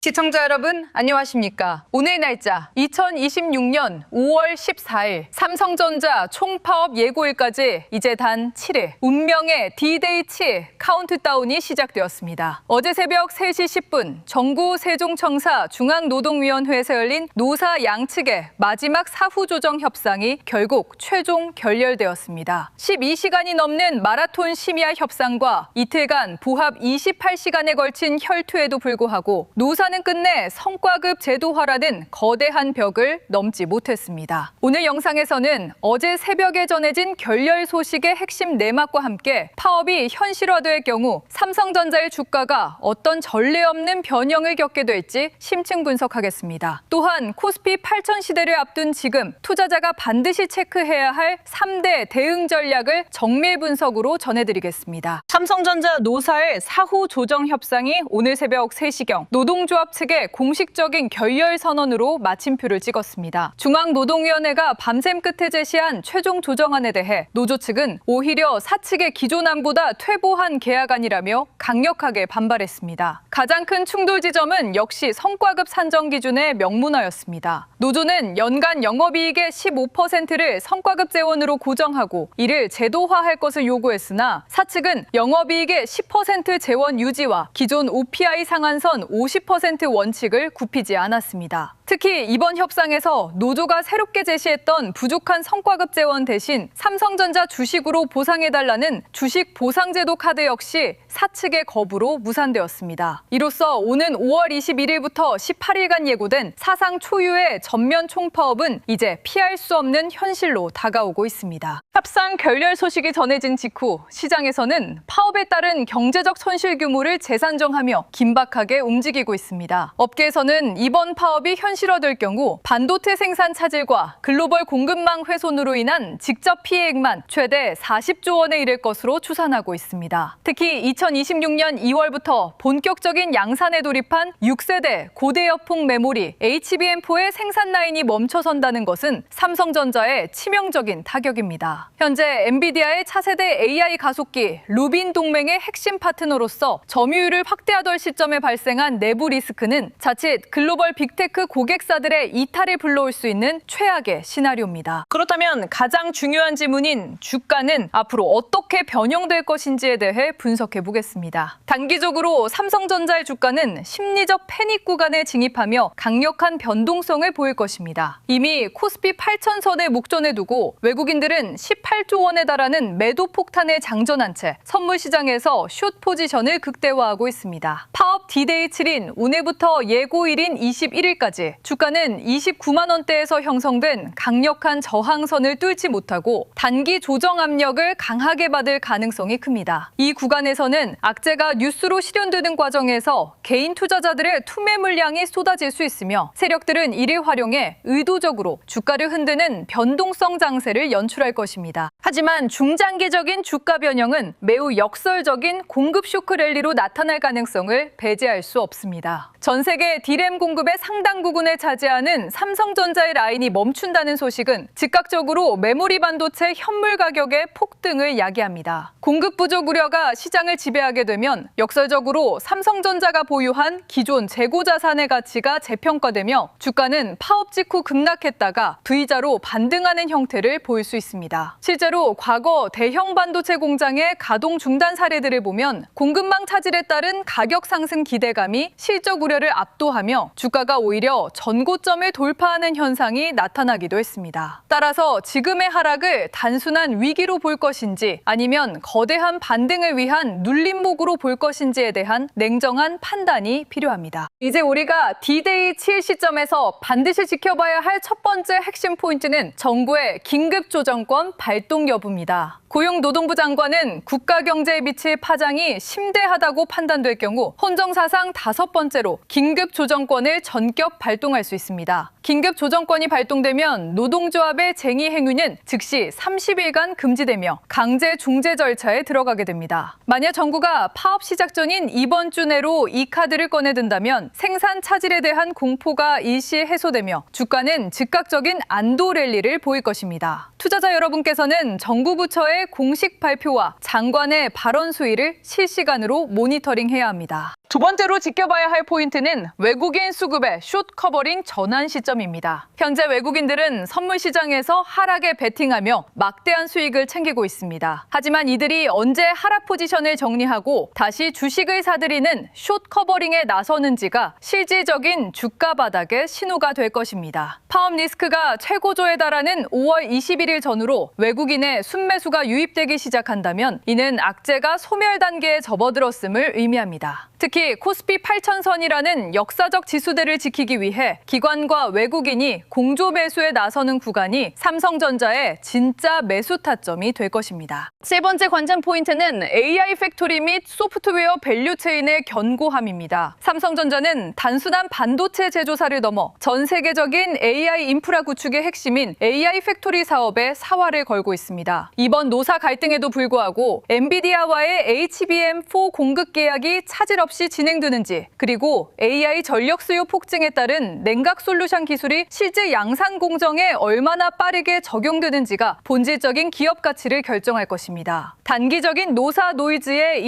시청자 여러분, 안녕하십니까? 오늘 날짜 2026년 5월 14일 삼성전자 총파업 예고일까지 이제 단 7일. 운명의 D-Day 7 카운트다운이 시작되었습니다. 어제 새벽 3시 10분 정구 세종청사 중앙노동위원회에서 열린 노사 양측의 마지막 사후조정 협상이 결국 최종 결렬되었습니다. 12시간이 넘는 마라톤 심야 협상과 이틀간 부합 28시간에 걸친 혈투에도 불구하고 노사 는 끝내 성과급 제도화라는 거대한 벽을 넘지 못했습니다. 오늘 영상에서는 어제 새벽에 전해진 결렬 소식의 핵심 내막과 함께 파업이 현실화될 경우 삼성전자의 주가가 어떤 전례 없는 변형을 겪게 될지 심층 분석하겠습니다. 또한 코스피 8천 시대를 앞둔 지금 투자자가 반드시 체크해야 할 3대 대응 전략을 정밀 분석으로 전해드리겠습니다. 삼성전자 노사의 사후 조정 협상이 오늘 새벽 3시경 노동조합 측의 공식적인 결렬 선언으로 마침표를 찍었습니다. 중앙노동위원회가 밤샘 끝에 제시한 최종 조정안에 대해 노조 측은 오히려 사측의 기존안보다 퇴보한 계약안이라며 강력하게 반발했습니다. 가장 큰 충돌 지점은 역시 성과급 산정 기준의 명문화였습니다. 노조는 연간 영업이익의 15%를 성과급 재원으로 고정하고 이를 제도화할 것을 요구했으나 사측은 영업이익의 10% 재원 유지와 기존 OPI 상한선 50% 원칙을 굽히지 않았습니다. 특히 이번 협상에서 노조가 새롭게 제시했던 부족한 성과급 재원 대신 삼성전자 주식으로 보상해달라는 주식 보상제도 카드 역시 사측의 거부로 무산되었습니다. 이로써 오는 5월 21일부터 18일간 예고된 사상 초유의 전면 총파업은 이제 피할 수 없는 현실로 다가오고 있습니다. 협상 결렬 소식이 전해진 직후 시장에서는 파업에 따른 경제적 손실 규모를 재산정하며 긴박하게 움직이고 있습니다. 업계에서는 이번 파업이 현실화될 경우 반도체 생산 차질과 글로벌 공급망 훼손으로 인한 직접 피해액만 최대 40조 원에 이를 것으로 추산하고 있습니다. 특히 2026년 2월부터 본격적인 양산에 돌입한 6세대 고대역폭 메모리 HBM4의 생산 라인이 멈춰선다는 것은 삼성전자의 치명적인 타격입니다. 현재 엔비디아의 차세대 AI 가속기 루빈 동맹의 핵심 파트너로서 점유율을 확대하던 시점에 발생한 내부 리스크는 자칫 글로벌 빅테크 고객사들의 이탈을 불러올 수 있는 최악의 시나리오입니다. 그렇다면 가장 중요한 질문인 주가는 앞으로 어떻게 변형될 것인지에 대해 분석해 보겠습니다. 단기적으로 삼성전자의 주가는 심리적 패닉 구간에 진입하며 강력한 변동성을 보일 것입니다. 이미 코스피 8,000선에 목전에 두고 외국인들은 18조 원에 달하는 매도 폭탄에 장전한 채 선물 시장에서 숏 포지션을 극대화하고 있습니다. 파업 D-Day 7인 오늘부터 예고일인 21일까지 주가는 29만 원대에서 형성된 강력한 저항선을 뚫지 못하고 단기 조정 압력을 강하게 받을 가능성이 큽니다. 이 구간에서는 악재가 뉴스로 실현되는 과정에서 개인 투자자들의 투매 물량이 쏟아질 수 있으며 세력들은 이를 활용해 의도적으로 주가를 흔드는 변동성 장세를 연출할 것입니다. 하지만 중장기적인 주가 변형은 매우 역설적인 공급 쇼크 랠리로 나타날 가능성을 배제할 수 없습니다. 전 세계 D램 공급의 상당 부분을 차지하는 삼성전자의 라인이 멈춘다는 소식은 즉각적으로 메모리 반도체 현물 가격의 폭등을 야기합니다. 공급 부족 우려가 시장을 지배하게 되면 역설적으로 삼성전자가 보유한 기존 재고 자산의 가치가 재평가되며 주가는 파업 직후 급락했다가 V자로 반등하는 형태를 보일 수 있습니다. 실제로 과거 대형 반도체 공장의 가동 중단 사례들을 보면 공급망 차질에 따른 가격 상승 기대감이 실적 우려를 압도하며 주가가 오히려 전고점을 돌파하는 현상이 나타나기도 했습니다. 따라서 지금의 하락을 단순한 위기로 볼 것인지 아니면 거대한 반등을 위한 눌림목으로 볼 것인지에 대한 냉정한 판단이 필요합니다. 이제 우리가 D-Day 7 시점에서 반드시 지켜봐야 할 첫 번째 핵심 포인트는 정부의 긴급조정권 발동 여부입니다. 고용노동부 장관은 국가 경제에 미칠 파장이 심대하다고 판단될 경우 헌정사상 5번째로 긴급조정권을 전격 발동할 수 있습니다. 긴급조정권이 발동되면 노동조합의 쟁의 행위는 즉시 30일간 금지되며 강제 중재 절차에 들어가게 됩니다. 만약 정부가 파업 시작 전인 이번 주 내로 이 카드를 꺼내든다면 생산 차질에 대한 공포가 일시에 해소되며 주가는 즉각적인 안도 랠리를 보일 것입니다. 투자자 여러분께서는 정부 부처의 공식 발표와 장관의 발언 수위를 실시간으로 모니터링해야 합니다. 두 번째로 지켜봐야 할 포인트는 외국인 수급의 숏 커버링 전환 시점입니다. 현재 외국인들은 선물 시장에서 하락에 베팅하며 막대한 수익을 챙기고 있습니다. 하지만 이들이 언제 하락 포지션을 정리하고 다시 주식을 사들이는 숏 커버링에 나서는지가 실질적인 주가 바닥의 신호가 될 것입니다. 파업 리스크가 최고조에 달하는 5월 21일 전후로 외국인의 순매수가 유입되기 시작한다면 이는 악재가 소멸 단계에 접어들었음을 의미합니다. 특히 코스피 8000선이라는 역사적 지수대를 지키기 위해 기관과 외국인이 공조 매수에 나서는 구간이 삼성전자의 진짜 매수 타점이 될 것입니다. 세 번째 관전 포인트는 AI 팩토리 및 소프트웨어 밸류체인의 견고함입니다. 삼성전자는 단순한 반도체 제조사를 넘어 전 세계적인 AI 인프라 구축의 핵심인 AI 팩토리 사업에 사활을 걸고 있습니다. 이번 노사 갈등에도 불구하고 엔비디아와의 HBM4 공급 계약이 차질 없이 진행되는지, 그리고 AI 전력 수요 폭증에 따른 냉각 솔루션 기술이 실제 양산 공정에 얼마나 빠르게 적용되는지가 본질적인 기업 가치를 결정할 것입니다. 단기적인 노사 노이즈에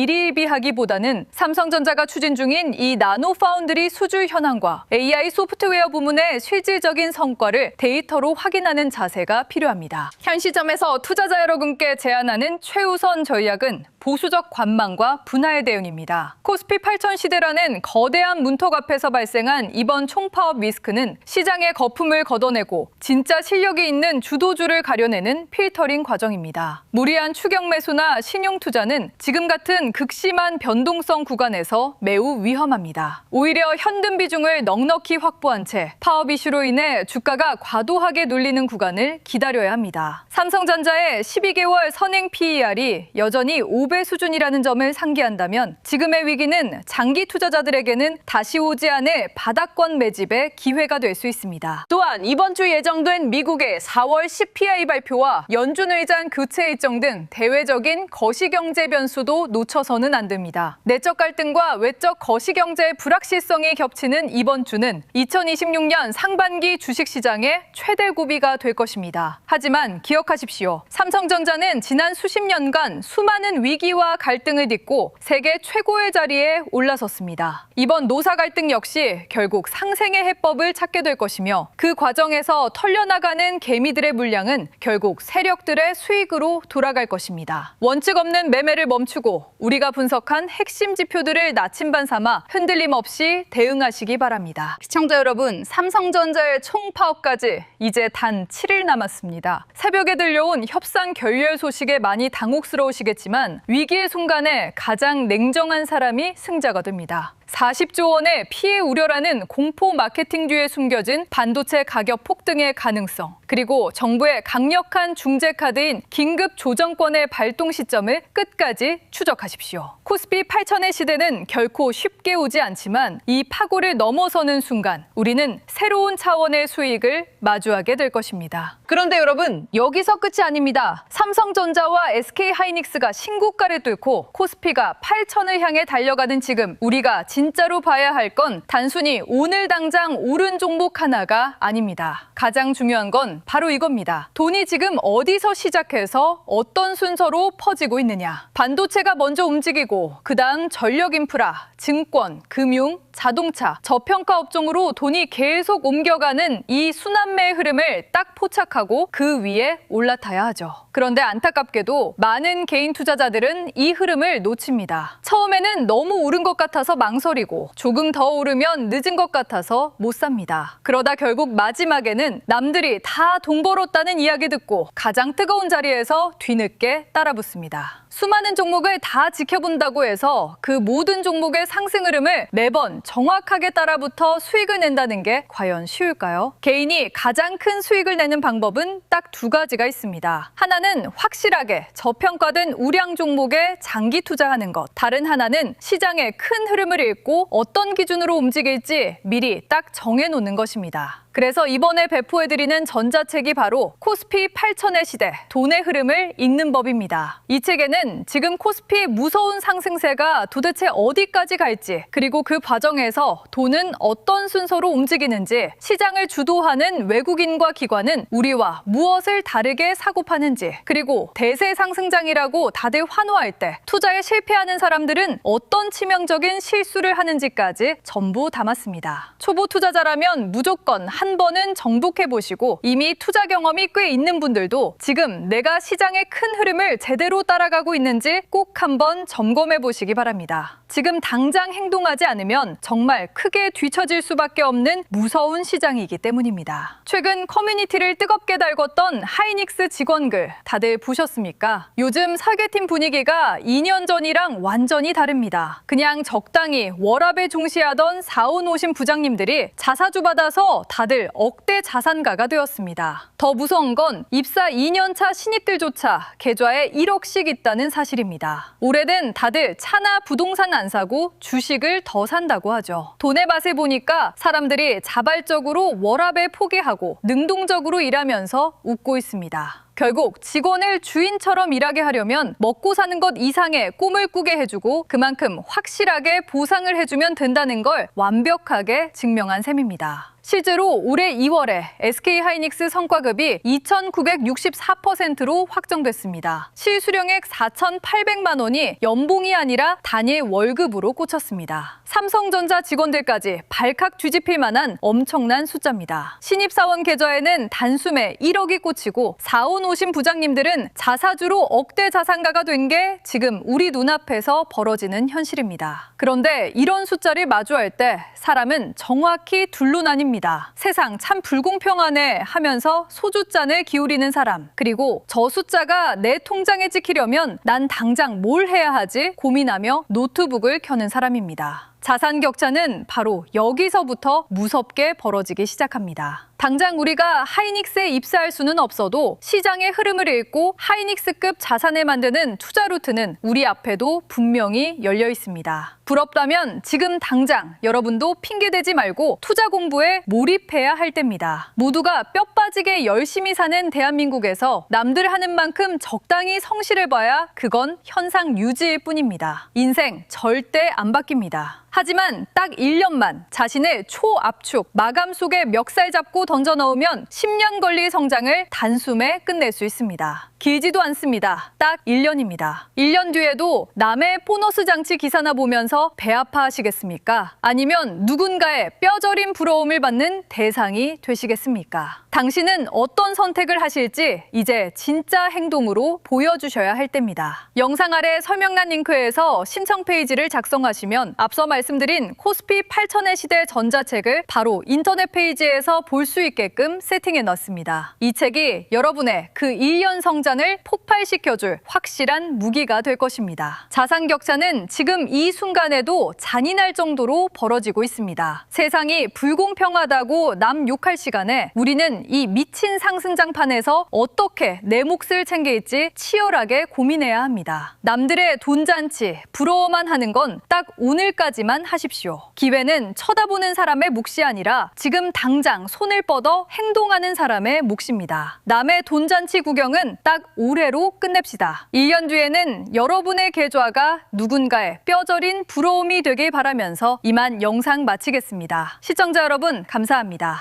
일희일비하기보다는 삼성전자가 추진 중인 이 나노 파운드리 수주 현황과 AI 소프트웨어 부문의 실질적인 성과를 데이터로 확인하는 자세가 필요합니다. 현 시점에서 투자자 여러분께 제안하는 최우선 전략은 보수적 관망과 분할 대응입니다. 코스피 8000 시대라는 거대한 문턱 앞에서 발생한 이번 총파업 리스크는 시장의 거품을 걷어내고 진짜 실력이 있는 주도주를 가려내는 필터링 과정입니다. 무리한 추격 매수나 신용 투자는 지금 같은 극심한 변동성 구간에서 매우 위험합니다. 오히려 현금 비중을 넉넉히 확보한 채 파업 이슈로 인해 주가가 과도하게 눌리는 구간을 기다려야 합니다. 삼성전자의 12개월 선행 PER이 여전히 5배 수준이라는 점을 상기한다면 지금의 위기는 장기 투자자들에게는 다시 오지 않을 바닥권 매집의 기회가 될 수 있습니다. 또한 이번 주 예정된 미국의 4월 CPI 발표와 연준 의장 교체 일정 등 대외적인 거시경제 변수도 놓쳐서는 안 됩니다. 내적 갈등과 외적 거시경제의 불확실성이 겹치는 이번 주는 2026년 상반기 주식시장의 최대 고비가 될 것입니다. 하지만 기억하십시오. 삼성전자는 지난 수십 년간 수많은 위기와 갈등을 딛고 세계 최고의 자리에 올라섰습니다. 이번 노사 갈등 역시 결국 상생의 해법을 찾게 될 것이며 그 과정에서 털려나가는 개미들의 물량은 결국 세력들의 수익으로 돌아갈 것입니다. 원칙 없는 매매를 멈추고 우리가 분석한 핵심 지표들을 나침반 삼아 흔들림 없이 대응하시기 바랍니다. 시청자 여러분, 삼성전자의 총파업까지 이제 단 7일 남았습니다. 새벽에 들려온 협상 결렬 소식에 많이 당혹스러우시겠지만 위기의 순간에 가장 냉정한 사람이 승자가 됩니다. 40조 원의 피해 우려라는 공포 마케팅 뒤에 숨겨진 반도체 가격 폭등의 가능성, 그리고 정부의 강력한 중재 카드인 긴급 조정권의 발동 시점을 끝까지 추적하십시오. 코스피 8000의 시대는 결코 쉽게 오지 않지만 이 파고를 넘어서는 순간 우리는 새로운 차원의 수익을 마주하게 될 것입니다. 그런데 여러분, 여기서 끝이 아닙니다. 삼성전자와 SK하이닉스가 신고가를 뚫고 코스피가 8000을 향해 달려가는 지금 우리가 진짜로 봐야 할 건 단순히 오늘 당장 오른 종목 하나가 아닙니다. 가장 중요한 건 바로 이겁니다. 돈이 지금 어디서 시작해서 어떤 순서로 퍼지고 있느냐. 반도체가 먼저 움직이고 그다음 전력 인프라, 증권, 금융, 자동차, 저평가 업종으로 돈이 계속 옮겨가는 이 순환매의 흐름을 딱 포착하고 그 위에 올라타야 하죠. 그런데 안타깝게도 많은 개인 투자자들은 이 흐름을 놓칩니다. 처음에는 너무 오른 것 같아서 망설이고 조금 더 오르면 늦은 것 같아서 못 삽니다. 그러다 결국 마지막에는 남들이 다 돈 벌었다는 이야기 듣고 가장 뜨거운 자리에서 뒤늦게 따라붙습니다. 수많은 종목을 다 지켜본다고 해서 그 모든 종목의 상승 흐름을 매번 정확하게 따라붙어 수익을 낸다는 게 과연 쉬울까요? 개인이 가장 큰 수익을 내는 방법은 딱 두 가지가 있습니다. 하나는 확실하게 저평가된 우량 종목에 장기 투자하는 것. 다른 하나는 시장의 큰 흐름을 읽고 어떤 기준으로 움직일지 미리 딱 정해놓는 것입니다. 그래서 이번에 배포해드리는 전자책이 바로 코스피 8천의 시대, 돈의 흐름을 읽는 법입니다. 이 책에는 지금 코스피 무서운 상승세가 도대체 어디까지 갈지, 그리고 그 과정에서 돈은 어떤 순서로 움직이는지, 시장을 주도하는 외국인과 기관은 우리와 무엇을 다르게 사고 파는지, 그리고 대세 상승장이라고 다들 환호할 때 투자에 실패하는 사람들은 어떤 치명적인 실수를 하는지까지 전부 담았습니다. 초보 투자자라면 무조건 한 번은 정독해보시고, 이미 투자 경험이 꽤 있는 분들도 지금 내가 시장의 큰 흐름을 제대로 따라가고 있는지 꼭 한번 점검해보시기 바랍니다. 지금 당장 행동하지 않으면 정말 크게 뒤처질 수밖에 없는 무서운 시장이기 때문입니다. 최근 커뮤니티를 뜨겁게 달궜던 하이닉스 직원글 다들 보셨습니까? 요즘 설계팀 분위기가 2년 전이랑 완전히 다릅니다. 그냥 적당히 워라밸 중시하던 4온 오신 부장님들이 자사주 받아서 다들 억대 자산가가 되었습니다. 더 무서운 건 입사 2년차 신입들조차 계좌에 1억씩 있다는 사실입니다. 올해는 다들 차나 부동산 안 사고 주식을 더 산다고 하죠. 돈의 맛을 보니까 사람들이 자발적으로 워라밸 포기하고 능동적으로 일하면서 웃고 있습니다. 결국 직원을 주인처럼 일하게 하려면 먹고 사는 것 이상의 꿈을 꾸게 해주고 그만큼 확실하게 보상을 해주면 된다는 걸 완벽하게 증명한 셈입니다. 실제로 올해 2월에 SK하이닉스 성과급이 2,964%로 확정됐습니다. 실수령액 4,800만 원이 연봉이 아니라 단일 월급으로 꽂혔습니다. 삼성전자 직원들까지 발칵 뒤집힐 만한 엄청난 숫자입니다. 신입사원 계좌에는 단숨에 1억이 꽂히고 4온 오신 부장님들은 자사주로 억대 자산가가 된 게 지금 우리 눈앞에서 벌어지는 현실입니다. 그런데 이런 숫자를 마주할 때 사람은 정확히 둘로 나뉩니다. 세상 참 불공평하네 하면서 소주잔을 기울이는 사람, 그리고 저 숫자가 내 통장에 찍히려면 난 당장 뭘 해야 하지 고민하며 노트북을 켜는 사람입니다. 자산 격차는 바로 여기서부터 무섭게 벌어지기 시작합니다. 당장 우리가 하이닉스에 입사할 수는 없어도 시장의 흐름을 읽고 하이닉스급 자산을 만드는 투자 루트는 우리 앞에도 분명히 열려 있습니다. 부럽다면 지금 당장 여러분도 핑계대지 말고 투자 공부에 몰입해야 할 때입니다. 모두가 뼈 빠지게 열심히 사는 대한민국에서 남들 하는 만큼 적당히 성실해 봐야 그건 현상 유지일 뿐입니다. 인생 절대 안 바뀝니다. 하지만 딱 1년만 자신을 초압축, 마감 속에 멱살 잡고 던져 넣으면 10년 걸릴 성장을 단숨에 끝낼 수 있습니다. 길지도 않습니다. 딱 1년입니다. 1년 뒤에도 남의 보너스 장치 기사나 보면서 배 아파하시겠습니까? 아니면 누군가의 뼈저린 부러움을 받는 대상이 되시겠습니까? 당신은 어떤 선택을 하실지 이제 진짜 행동으로 보여주셔야 할 때입니다. 영상 아래 설명란 링크에서 신청 페이지를 작성하시면 앞서 말씀드린 코스피 8천의 시대 전자책을 바로 인터넷 페이지에서 볼 수 있게끔 세팅해 놨습니다. 이 책이 여러분의 그 1년 성장을 폭발시켜줄 확실한 무기가 될 것입니다. 자산 격차는 지금 이 순간에도 잔인할 정도로 벌어지고 있습니다. 세상이 불공평하다고 남 욕할 시간에 우리는 이 미친 상승장판에서 어떻게 내 몫을 챙길지 치열하게 고민해야 합니다. 남들의 돈잔치, 부러워만 하는 건 딱 오늘까지만 하십시오. 기회는 쳐다보는 사람의 몫이 아니라 지금 당장 손을 뻗어 행동하는 사람의 몫입니다. 남의 돈잔치 구경은 딱 올해로 끝냅시다. 1년 뒤에는 여러분의 계좌가 누군가의 뼈저린 부러움이 되길 바라면서 이만 영상 마치겠습니다. 시청자 여러분 감사합니다.